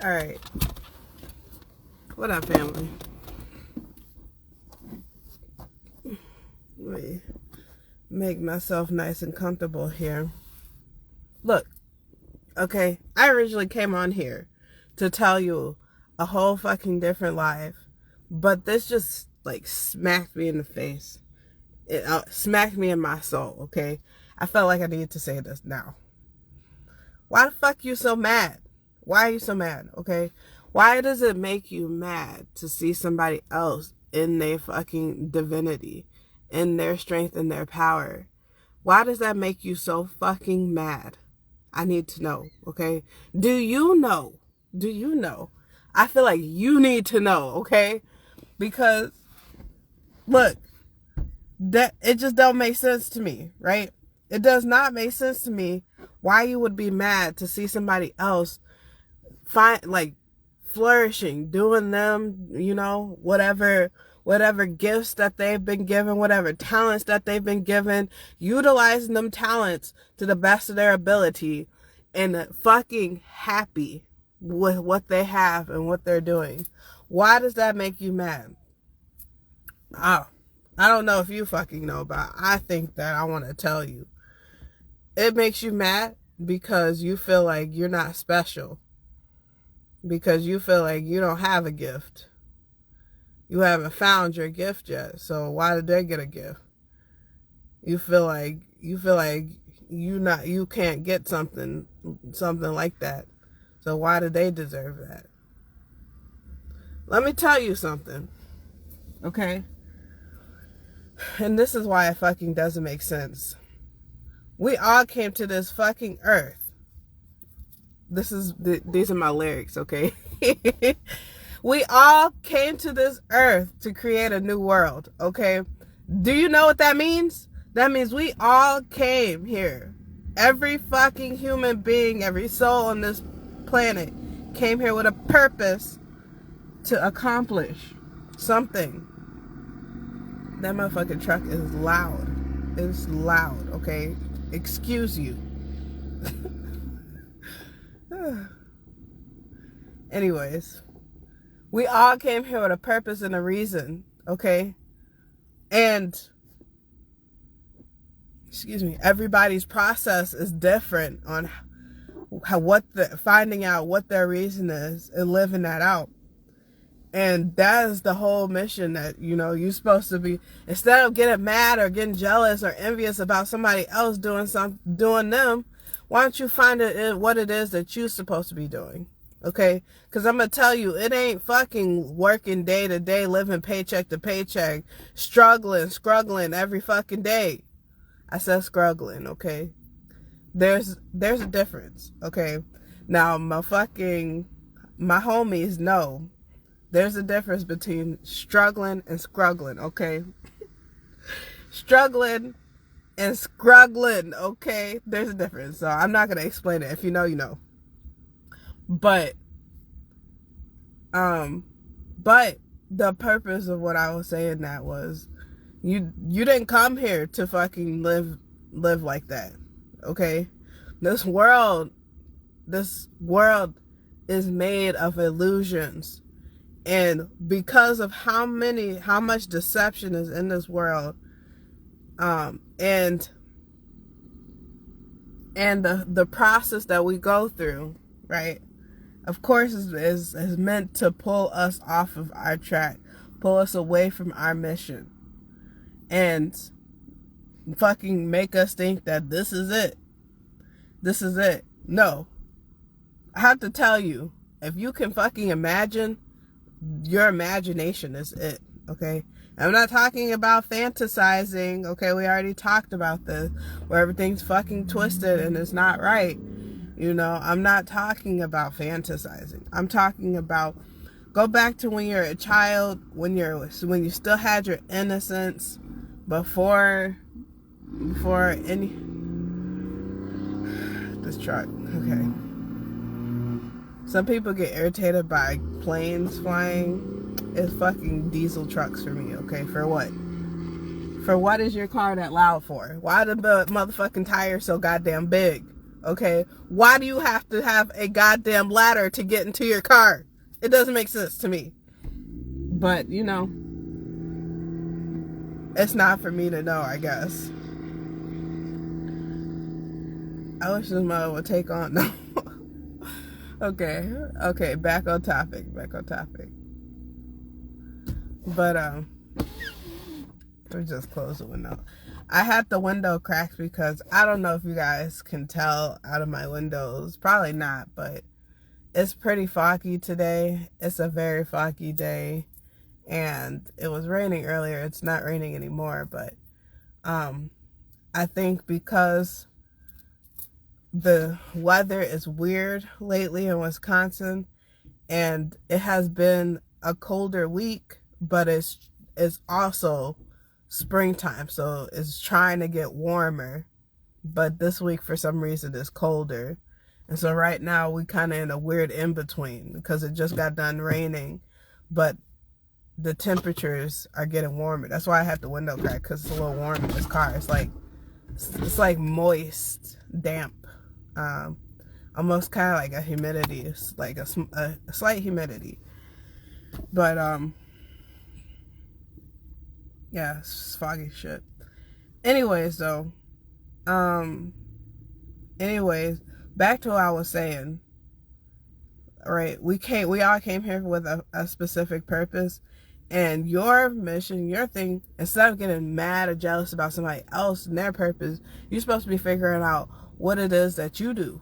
Alright. What up, family? Let me make myself nice and comfortable here. Look, okay, I originally came on here to tell you a whole fucking different life, but this just, like, smacked me in the face. It smacked me in my soul, okay? I felt like I needed to say this now. Why the fuck you so mad? Why are you so mad, okay? Why does it make you mad to see somebody else in their fucking divinity, in their strength and their power? Why does that make you so fucking mad? I need to know, okay? Do you know? Do you know? I feel like you need to know, okay? Because, look, that it just don't make sense to me, right? It does not make sense to me why you would be mad to see somebody else flourishing, doing them, whatever gifts that they've been given, whatever talents that they've been given, utilizing them talents to the best of their ability and fucking happy with what they have and what they're doing. Why does that make you mad? Oh, I don't know if you fucking know, but I think that I want to tell you. It makes you mad because you feel like you're not special. Because you feel like you don't have a gift. You haven't found your gift yet. So why did they get a gift? You feel like you can't get something like that. So why did they deserve that? Let me tell you something. Okay? And this is why it fucking doesn't make sense. We all came to this fucking earth. These are my lyrics, okay? We all came to this earth to create a new world, okay? Do you know what that means? That means we all came here. Every fucking human being, every soul on this planet came here with a purpose to accomplish something. That motherfucking truck is loud. It's loud, okay? Excuse you. Anyways, we all came here with a purpose and a reason, okay? And, everybody's process is different on finding out what their reason is and living that out. And that is the whole mission that, you're supposed to be, instead of getting mad or getting jealous or envious about somebody else doing them, why don't you find what it is that you're supposed to be doing? Okay? Because I'm going to tell you, it ain't fucking working day to day, living paycheck to paycheck, struggling every fucking day. I said struggling, okay? There's a difference, okay? Now, my homies know there's a difference between struggling and scruggling, okay? Struggling and scruggling, okay? There's a difference. So I'm not going to explain it. If you know, you know. But the purpose of what I was saying that was you didn't come here to fucking live like that, okay? This world is made of illusions. And because of how much deception is in this world, and the process that we go through, right? Of course, is meant to pull us off of our track, pull us away from our mission, and fucking make us think that this is it. This is it. No. I have to tell you, if you can fucking imagine, your imagination is it, okay? I'm not talking about fantasizing, okay? We already talked about this, where everything's fucking twisted and it's not right. I'm not talking about fantasizing. I'm talking about go back to when you're a child, when you still had your innocence, before any this truck, okay. Some people get irritated by planes flying. It's fucking diesel trucks for me, okay? For what? For what is your car that loud for? Why the motherfucking tire so goddamn big? okay? Why do you have to have a goddamn ladder to get into your car? It doesn't make sense to me. But, you know, it's not for me to know, I guess. I wish this mother would take on. No. Okay, back on topic. But, let me just close the window. I had the window cracked because I don't know if you guys can tell out of my windows. Probably not, but it's pretty foggy today. It's a very foggy day. And it was raining earlier. It's not raining anymore, but I think because the weather is weird lately in Wisconsin, and it has been a colder week, but it's also springtime, so it's trying to get warmer, but this week for some reason is colder. And so right now we kind of in a weird in-between because it just got done raining, but the temperatures are getting warmer. That's why I had the window cracked, because it's a little warm in this car. It's like moist, damp, almost kind of like a humidity. It's like a slight humidity, but yeah, it's foggy shit. Anyways, though, back to what I was saying. Right, we all came here with a specific purpose, and your mission, your thing, instead of getting mad or jealous about somebody else and their purpose, you're supposed to be figuring out what it is that you do.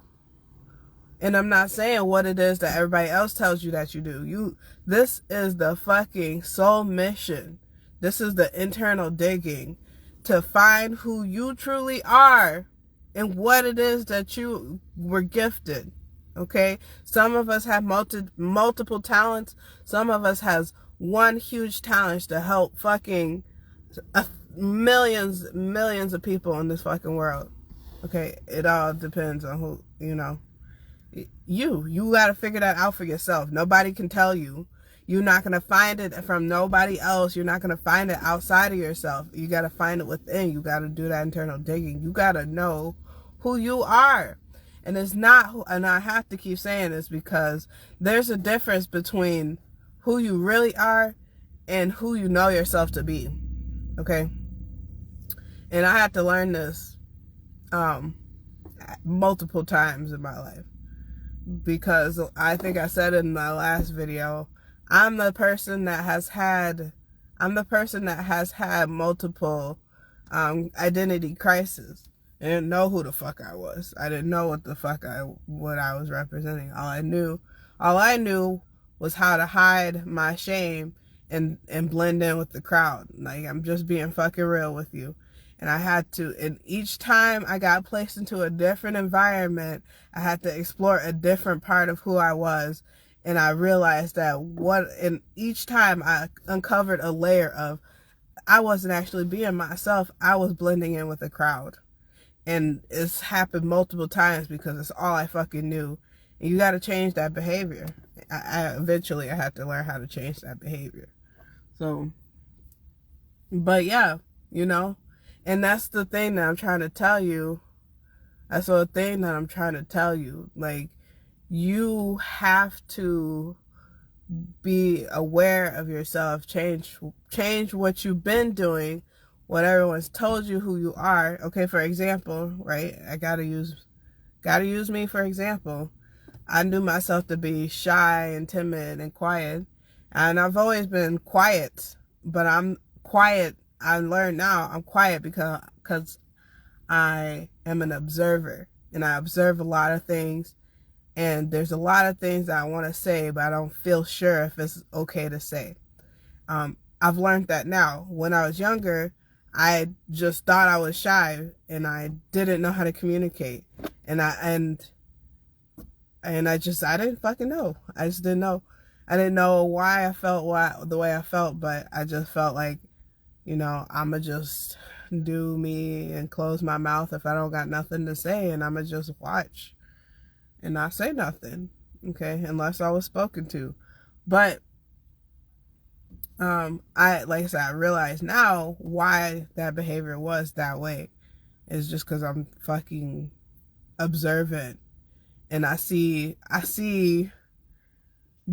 And I'm not saying what it is that everybody else tells you that you do. This is the fucking soul mission. This is the internal digging to find who you truly are and what it is that you were gifted. Okay? Some of us have multiple talents. Some of us has one huge talent to help fucking millions of people in this fucking world. Okay? It all depends on who, you know. You got to figure that out for yourself. Nobody can tell you. You're not going to find it from nobody else. You're not going to find it outside of yourself. You got to find it within. You got to do that internal digging. You got to know who you are. And it's not, and I have to keep saying this because there's a difference between who you really are and who you know yourself to be. Okay? And I had to learn this multiple times in my life. Because I think I said in my last video, I'm the person that has had multiple identity crises. I didn't know who the fuck I was. I didn't know what I was representing. All I knew was how to hide my shame and blend in with the crowd. Like, I'm just being fucking real with you. And I had to, and each time I got placed into a different environment, I had to explore a different part of who I was. And I realized that and each time I uncovered a layer of, I wasn't actually being myself. I was blending in with the crowd. And it's happened multiple times because it's all I fucking knew. And you got to change that behavior. Eventually I had to learn how to change that behavior. So, but yeah, you know. And that's the thing that I'm trying to tell you. That's the thing that I'm trying to tell you. Like, you have to be aware of yourself. Change what you've been doing, what everyone's told you who you are. Okay, for example, right? I gotta use me for example. I knew myself to be shy and timid and quiet. And I've always been quiet, but I'm quiet. I learned now I'm quiet because I am an observer, and I observe a lot of things, and there's a lot of things that I want to say, but I don't feel sure if it's okay to say. I've learned that now. When I was younger, I just thought I was shy, and I didn't know how to communicate, and I didn't fucking know. I just didn't know. I didn't know why I felt the way I felt, but I just felt like, you know, I'ma just do me and close my mouth if I don't got nothing to say, and I'ma just watch and not say nothing, okay, unless I was spoken to. But like I said, I realize now why that behavior was that way. It's just because I'm fucking observant, and I see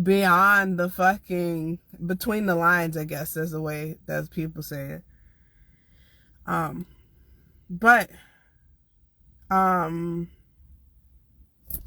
beyond the fucking, between the lines, I guess is the way that people say it. But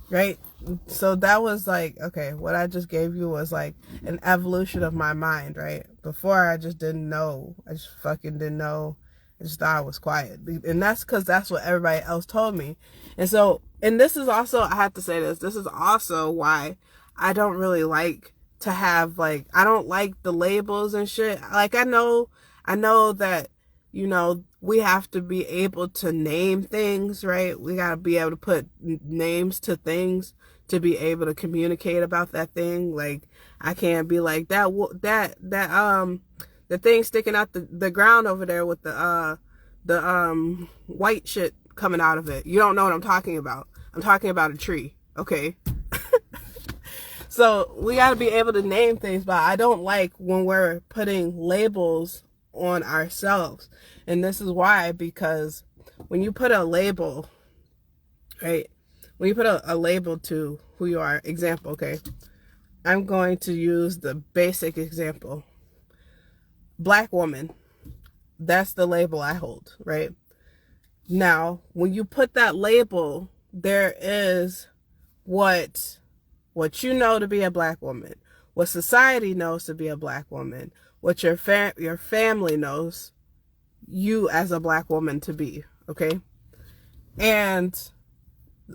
right, so that was like, okay, what I just gave you was like an evolution of my mind, right? Before, I just didn't know. I just fucking didn't know. I just thought I was quiet, and that's because that's what everybody else told me. And so, and this is also, I have to say this is also why I don't really like to have, like, I don't like the labels and shit. Like, I know that, you know, we have to be able to name things, right? We got to be able to put names to things to be able to communicate about that thing. Like, I can't be like the thing sticking out the ground over there with the white shit coming out of it. You don't know what I'm talking about. I'm talking about a tree, okay? So we got to be able to name things, but I don't like when we're putting labels on ourselves. And this is why, because when you put a label, right? When you put a label to who you are, example, okay? I'm going to use the basic example. Black woman. That's the label I hold, right? Now, when you put that label, there is what you know to be a black woman, what society knows to be a black woman, what your family knows you as a black woman to be, okay? And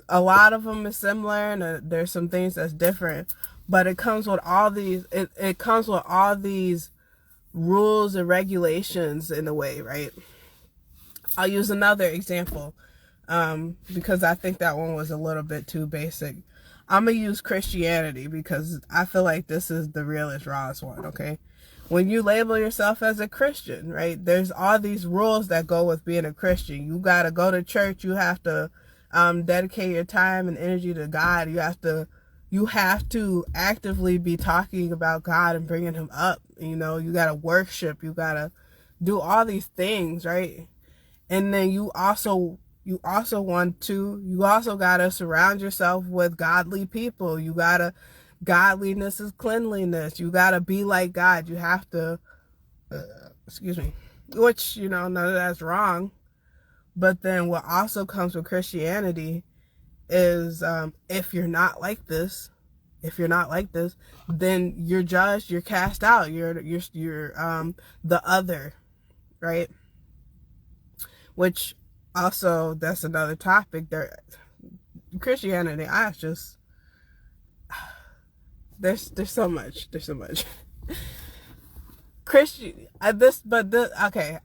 a lot of them is similar, and there's some things that's different, but it comes with all these, it comes with all these rules and regulations in a way, right? I'll use another example, because I think that one was a little bit too basic. I'm going to use Christianity because I feel like this is the realest, rawest one, okay? When you label yourself as a Christian, right, there's all these rules that go with being a Christian. You got to go to church. You have to dedicate your time and energy to God. You have to actively be talking about God and bringing him up. You know, you got to worship. You got to do all these things, right? And then you also got to surround yourself with godly people. Godliness is cleanliness. You got to be like God. You have to, excuse me, which, you know, none of that's wrong. But then what also comes with Christianity is, if you're not like this, then you're judged, you're cast out, you're the other, right? Which also, that's another topic. Christianity, there's so much. Okay,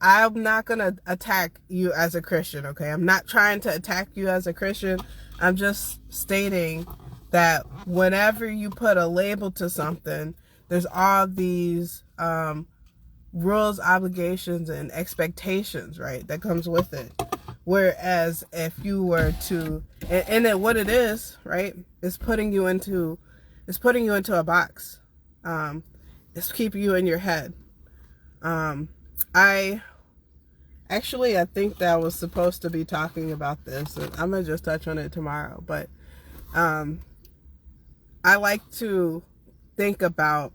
I'm not gonna attack you as a Christian, okay? I'm not trying to attack you as a Christian. I'm just stating that whenever you put a label to something, there's all these rules, obligations, and expectations, right, that comes with it. Whereas if you were to, and what it is, right, is putting you into a box. It's keeping you in your head. I think that I was supposed to be talking about this, and I'm gonna just touch on it tomorrow. But I like to think about,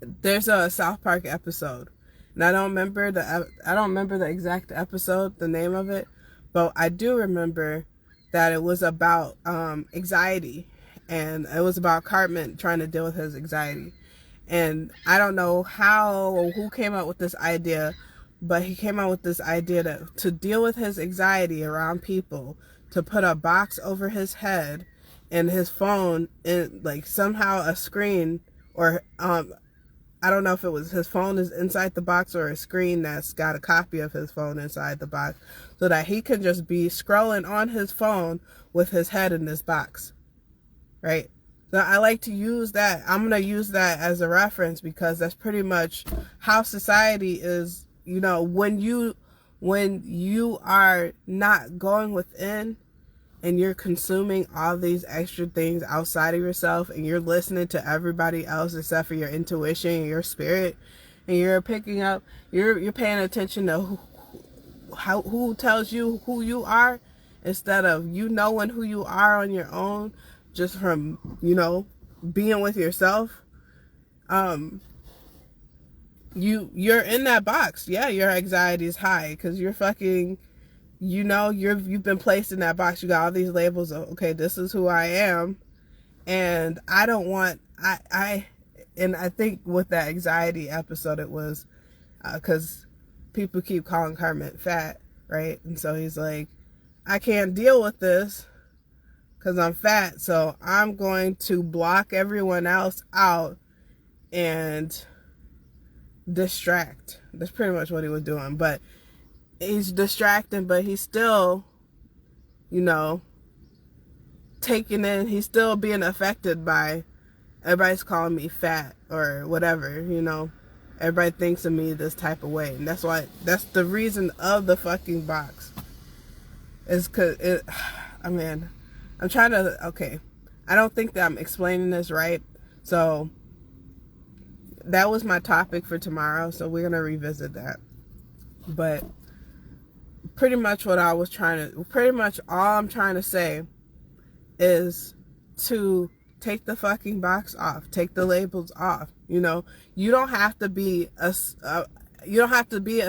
there's a South Park episode, and I don't remember the exact episode, the name of it, but I do remember that it was about anxiety, and it was about Cartman trying to deal with his anxiety. And I don't know how or who came up with this idea, but he came up with this idea to deal with his anxiety around people, to put a box over his head and his phone in, like, somehow a screen, or I don't know if it was his phone is inside the box or a screen that's got a copy of his phone inside the box, so that he can just be scrolling on his phone with his head in this box, right? So I like to use that. I'm going to use that as a reference, because that's pretty much how society is. You know, when you are not going within, and you're consuming all these extra things outside of yourself, and you're listening to everybody else except for your intuition and your spirit, and you're picking up, you're paying attention to who tells you who you are, instead of you knowing who you are on your own, just from, being with yourself. You're in that box. Yeah, your anxiety is high because you're fucking, you've been placed in that box. You got all these labels of, okay, this is who I am, and I don't want, and I think with that anxiety episode, it was because people keep calling Carmen fat, right? And so he's like, I can't deal with this because I'm fat, so I'm going to block everyone else out and distract. That's pretty much what he was doing. But he's distracting, but he's still, taking in, he's still being affected by everybody's calling me fat or whatever, everybody thinks of me this type of way. And that's the reason of the fucking box, is because I'm trying to, okay, I don't think that I'm explaining this right. So that was my topic for tomorrow, so we're going to revisit that. But pretty much all I'm trying to say is to take the fucking box off, take the labels off. You don't have to be a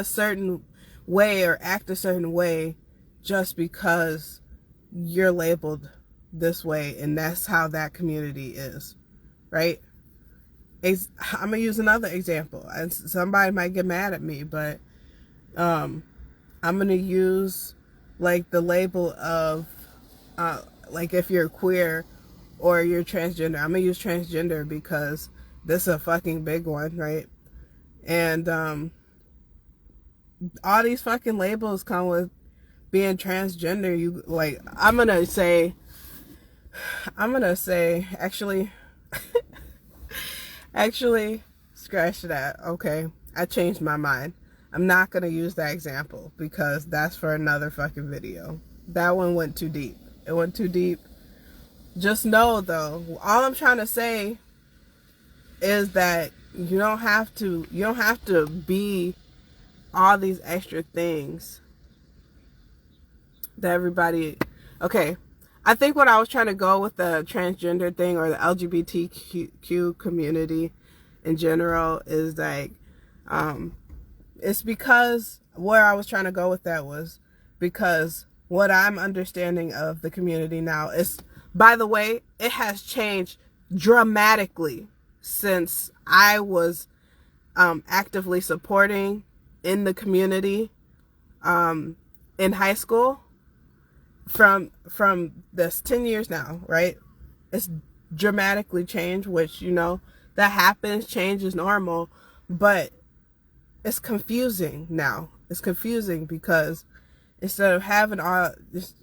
certain way or act a certain way just because you're labeled this way and that's how that community is, right? I'm gonna use another example, and somebody might get mad at me, but I'm gonna use like the label of like if you're queer or you're transgender. I'm gonna use transgender because this is a fucking big one, right? And all these fucking labels come with being transgender. You like, I'm gonna say actually scratch that. Okay, I changed my mind. I'm not gonna use that example because that's for another fucking video. That one went too deep. It went too deep. Just know though, all I'm trying to say is that you don't have to be all these extra things that everybody, okay, I think what I was trying to go with the transgender thing or the LGBTQ community in general is like, it's because where I was trying to go with that was because what I'm understanding of the community now is, by the way, it has changed dramatically since I was actively supporting in the community in high school. From this 10 years now, right? It's dramatically changed, which, that happens, change is normal, but it's confusing now. It's confusing because instead of having all this,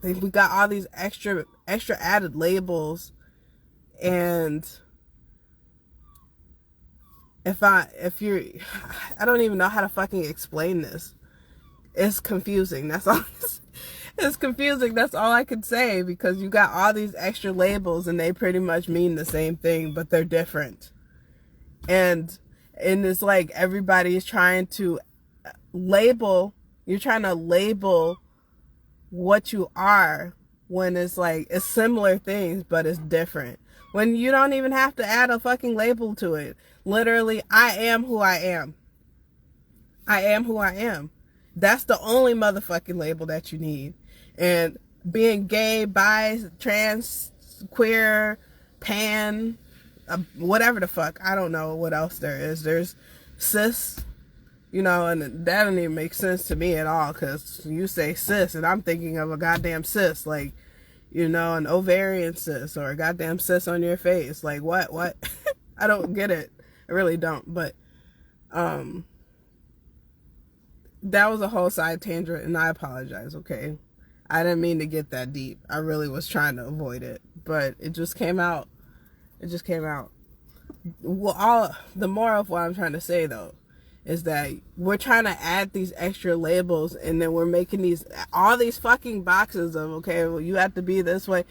we got all these extra added labels, and I don't even know how to fucking explain this. It's confusing. That's all. It's confusing. That's all I could say, because you got all these extra labels and they pretty much mean the same thing, but they're different. And it's like everybody is trying to label, you're trying to label what you are when it's like, it's similar things, but it's different. When you don't even have to add a fucking label to it. Literally, I am who I am. I am who I am. That's the only motherfucking label that you need. And being gay, bi, trans, queer, pan, whatever the fuck, I don't know what else there is. There's cis, and that doesn't even make sense to me at all, because you say cis and I'm thinking of a goddamn cyst, like, an ovarian cyst or a goddamn cyst on your face. Like, what? I don't get it. I really don't. But that was a whole side tangent, and I apologize, okay? I didn't mean to get that deep. I really was trying to avoid it, but it just came out. Well, the moral of what I'm trying to say, though, is that we're trying to add these extra labels, and then we're making all these fucking boxes of, okay, well, you have to be this way.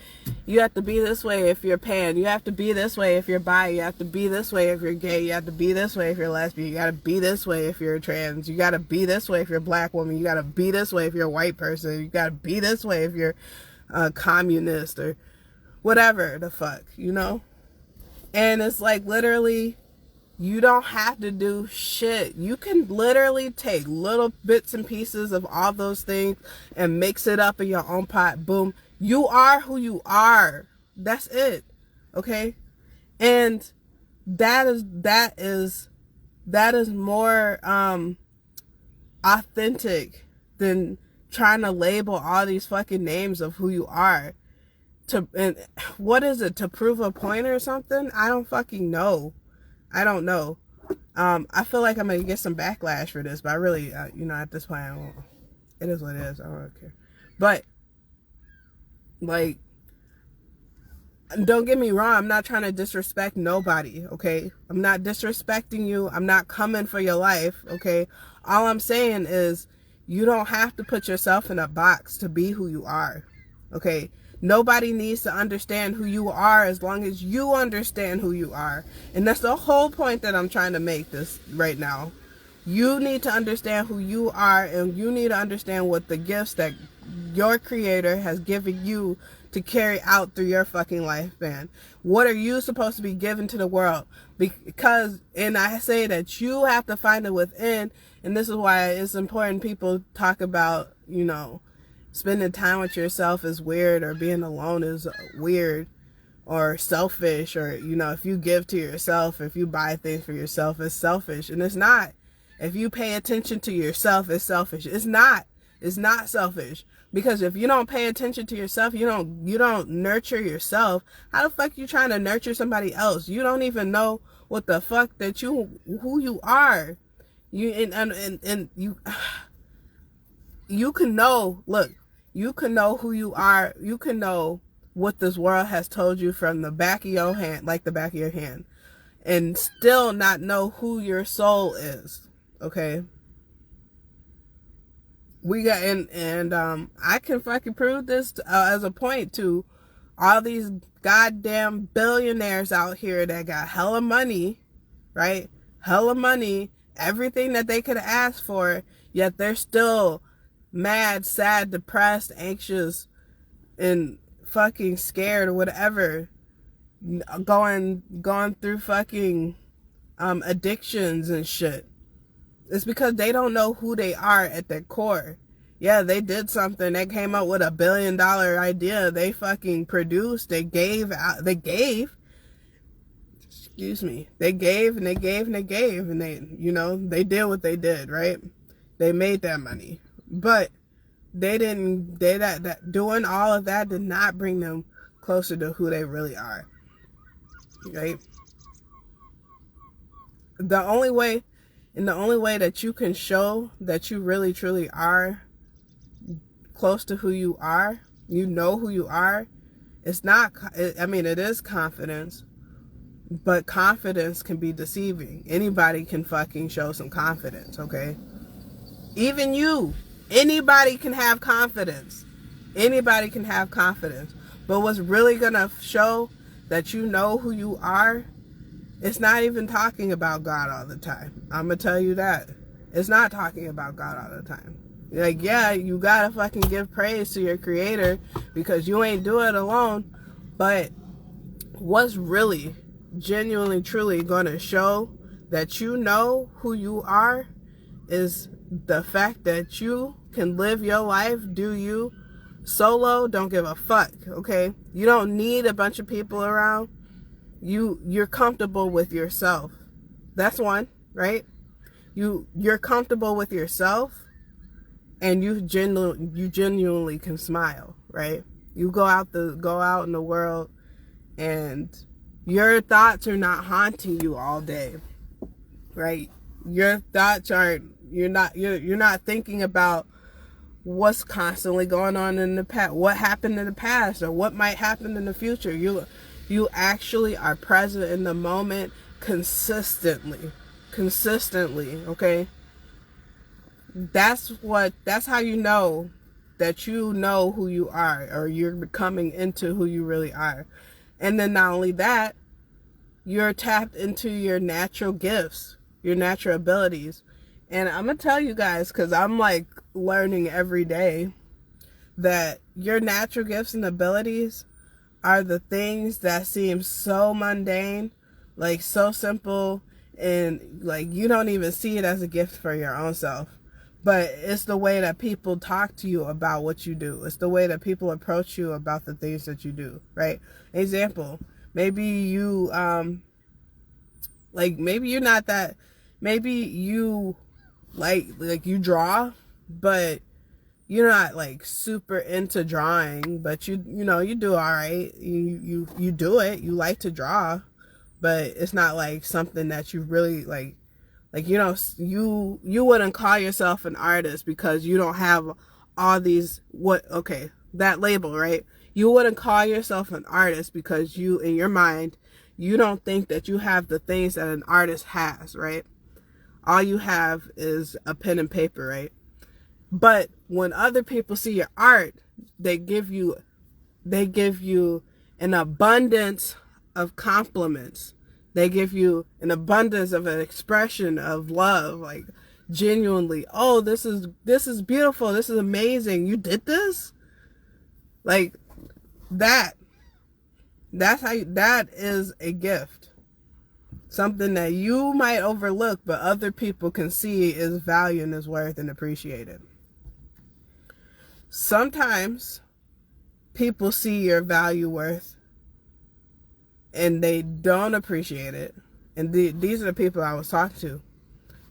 You have to be this way if you're pan. You have to be this way if you're bi. You have to be this way if you're gay. You have to be this way if you're lesbian. You gotta be this way if you're trans. You gotta be this way if you're a black woman. You gotta be this way if you're a white person. You gotta be this way if you're a communist or whatever the fuck, you know? And it's like, literally, you don't have to do shit. You can literally take little bits and pieces of all those things and mix it up in your own pot. Boom. You are who you are. That's it. Okay? And that is more authentic than trying to label all these fucking names of who you are. And what is it, to prove a point or something? I don't fucking know. I don't know. I feel like I'm going to get some backlash for this, but I really, at this point, it is what it is. I don't care. But, like, don't get me wrong. I'm not trying to disrespect nobody, okay? I'm not disrespecting you. I'm not coming for your life, okay? All I'm saying is you don't have to put yourself in a box to be who you are, okay? Nobody needs to understand who you are as long as you understand who you are. And that's the whole point that I'm trying to make this right now. You need to understand who you are, and you need to understand what the gifts that your creator has given you to carry out through your fucking lifespan. What are you supposed to be giving to the world? Because, and I say that you have to find it within, and this is why it's important people talk about, spending time with yourself is weird, or being alone is weird, or selfish, or, if you give to yourself, if you buy things for yourself, it's selfish. And it's not. If you pay attention to yourself, it's selfish. It's not selfish. Because if you don't pay attention to yourself, you don't nurture yourself, how the fuck you trying to nurture somebody else? You don't even know what the fuck who you are. And you can know, look, you can know who you are. You can know what this world has told you from the back of your hand, like the back of your hand, and still not know who your soul is. Okay. We got, and I can fucking prove this as a point to all these goddamn billionaires out here that got hella money, right? Hella money, everything that they could have asked for, yet they're still mad, sad, depressed, anxious, and fucking scared or whatever, going through fucking addictions and shit. It's because they don't know who they are at their core. Yeah, they did something. They came up with $1 billion idea. They fucking produced. They gave. Excuse me. They gave and they gave and they gave, and they did what they did, right? They made that money. But doing all of that did not bring them closer to who they really are. Right? The only way that you can show that you really truly are close to who you are, who you are, it is confidence, but confidence can be deceiving. Anybody can fucking show some confidence, okay? Even you. Anybody can have confidence. Anybody can have confidence. But what's really gonna show that you know who you are, it's not even talking about God all the time. I'm gonna tell you that. It's not talking about God all the time. Like, yeah, you gotta fucking give praise to your creator because you ain't do it alone. But what's really, genuinely, truly gonna show that you know who you are is the fact that you can live your life, do you, solo, don't give a fuck, okay? You don't need a bunch of people around. You're comfortable with yourself. That's one, right? You're comfortable with yourself, and you genuinely can smile, right? You go out in the world, and your thoughts are not haunting you all day, right? Your thoughts aren't. You're not thinking about what's constantly going on in the past, what happened in the past, or what might happen in the future. You actually are present in the moment consistently. consistently, okay? That's how you know that you know who you are, or you're becoming into who you really are. And then not only that, you're tapped into your natural gifts, your natural abilities. And I'm going to tell you guys, because I'm like learning every day, that your natural gifts and abilities are the things that seem so mundane, like so simple, and like you don't even see it as a gift for your own self. But it's the way that people talk to you about what you do. It's the way that people approach you about the things that you do, right? Example, maybe you, maybe you're not that, maybe you like you draw, but you're not like super into drawing, but you do all right. You do it. You like to draw, but it's not like something that you really like you wouldn't call yourself an artist because you don't have all these that label, right? You wouldn't call yourself an artist because you, in your mind, you don't think that you have the things that an artist has, right? All you have is a pen and paper, right? But when other people see your art, they give you an abundance of compliments. They give you an abundance of an expression of love, like genuinely, oh, this is beautiful, this is amazing, you did this? Like that is a gift. Something that you might overlook, but other people can see is value and is worth and appreciated. Sometimes people see your value worth and they don't appreciate it. And these are the people I was talking to.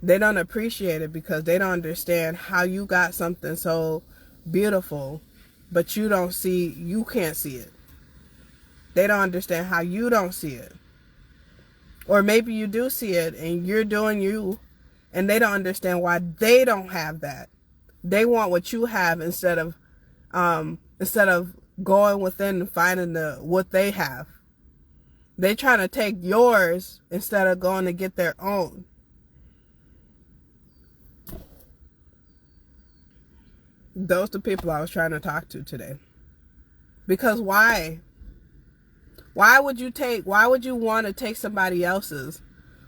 They don't appreciate it because they don't understand how you got something so beautiful, but you can't see it. They don't understand how you don't see it. Or maybe you do see it and you're doing you, and they don't understand why they don't have that. They want what you have instead of going within and finding what they have. They trying to take yours instead of going to get their own. Those are the people I was trying to talk to today. Because why? Why would you want to take somebody else's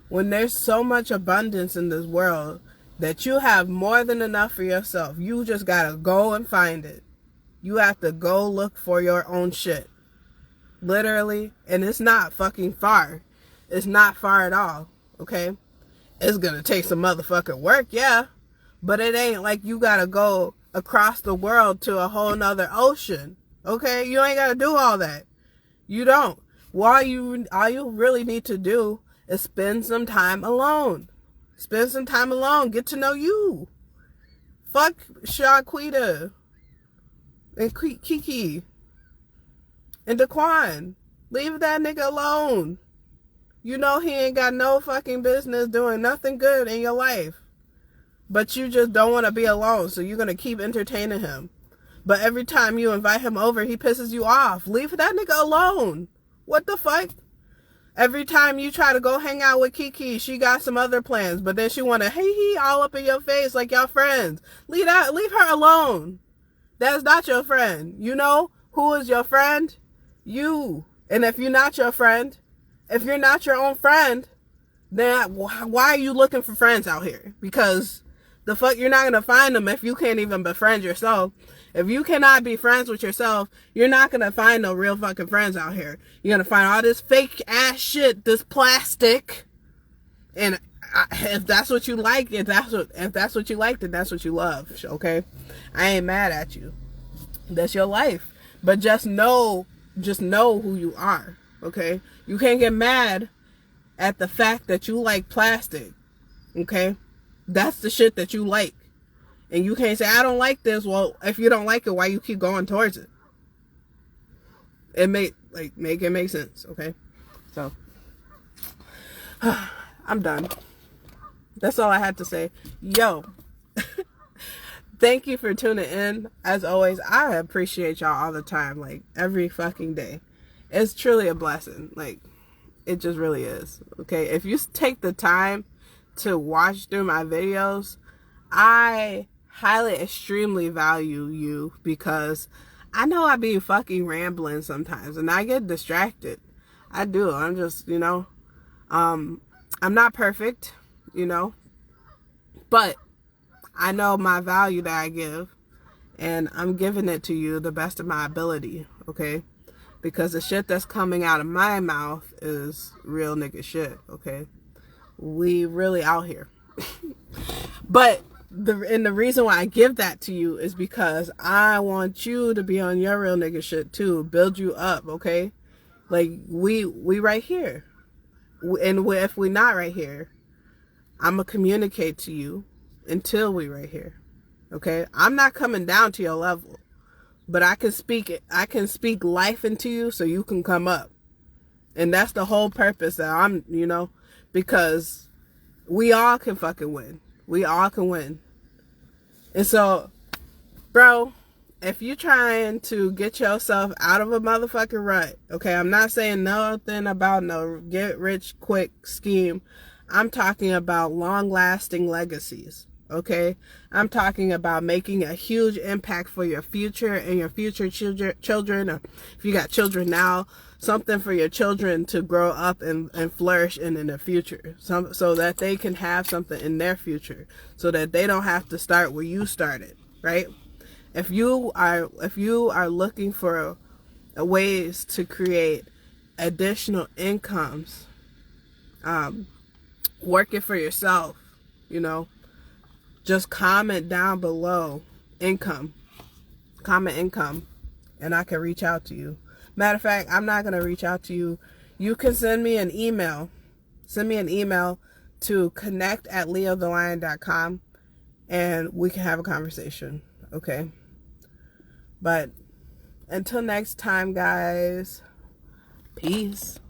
when there's so much abundance in this world that you have more than enough for yourself? You just gotta go and find it. You have to go look for your own shit. Literally. And it's not fucking far. It's not far at all. Okay? It's gonna take some motherfucking work, yeah. But it ain't like you gotta go across the world to a whole nother ocean. Okay? You ain't gotta do all that. You don't. All you really need to do is spend some time alone. Spend some time alone. Get to know you. Fuck Shaquita and Kiki and Daquan. Leave that nigga alone. You know he ain't got no fucking business doing nothing good in your life. But you just don't want to be alone, so you're going to keep entertaining him. But every time you invite him over, he pisses you off. Leave that nigga alone. What the fuck? Every time you try to go hang out with Kiki, she got some other plans, but then she want to hey all up in your face like y'all friends. Leave her alone. That's not your friend. You know who is your friend? You. And if you're not your friend, if you're not your own friend, then why are you looking for friends out here? Because the fuck, you're not going to find them if you can't even befriend yourself. If you cannot be friends with yourself, you're not going to find no real fucking friends out here. You're going to find all this fake ass shit, this plastic. And if that's what you like, if that's what you like, then that's what you love. Okay? I ain't mad at you. That's your life. But just know who you are. Okay? You can't get mad at the fact that you like plastic. Okay? That's the shit that you like. And you can't say, I don't like this. Well, if you don't like it, why you keep going towards it? Make it make sense, okay? So, I'm done. That's all I had to say. Yo, thank you for tuning in. As always, I appreciate y'all all the time, like every fucking day. It's truly a blessing. Like, it just really is, okay? If you take the time to watch through my videos, I highly, extremely value you, because I know I be fucking rambling sometimes and I get distracted. I do. I'm just, I'm not perfect, but I know my value that I give, and I'm giving it to you the best of my ability, okay? Because the shit that's coming out of my mouth is real nigga shit, okay? We really out here. But the reason why I give that to you is because I want you to be on your real nigga shit too. Build you up, okay? Like, we right here. And if we not right here, I'm going to communicate to you until we right here, okay? I'm not coming down to your level, but I can speak life into you so you can come up. And that's the whole purpose that I'm, because we all can fucking win. We all can win. And so, bro, if you're trying to get yourself out of a motherfucking rut, okay, I'm not saying nothing about no get rich quick scheme. I'm talking about long-lasting legacies, okay? I'm talking about making a huge impact for your future and your future children, or if you got children now, something for your children to grow up and flourish in the future, so that they can have something in their future, so that they don't have to start where you started, right? If you are looking for ways to create additional incomes, working for yourself, just comment down below comment income, and I can reach out to you. Matter of fact, I'm not going to reach out to you. You can send me an email. Send me an email to connect@LeoTheLion.com, and we can have a conversation, okay? But until next time, guys, peace.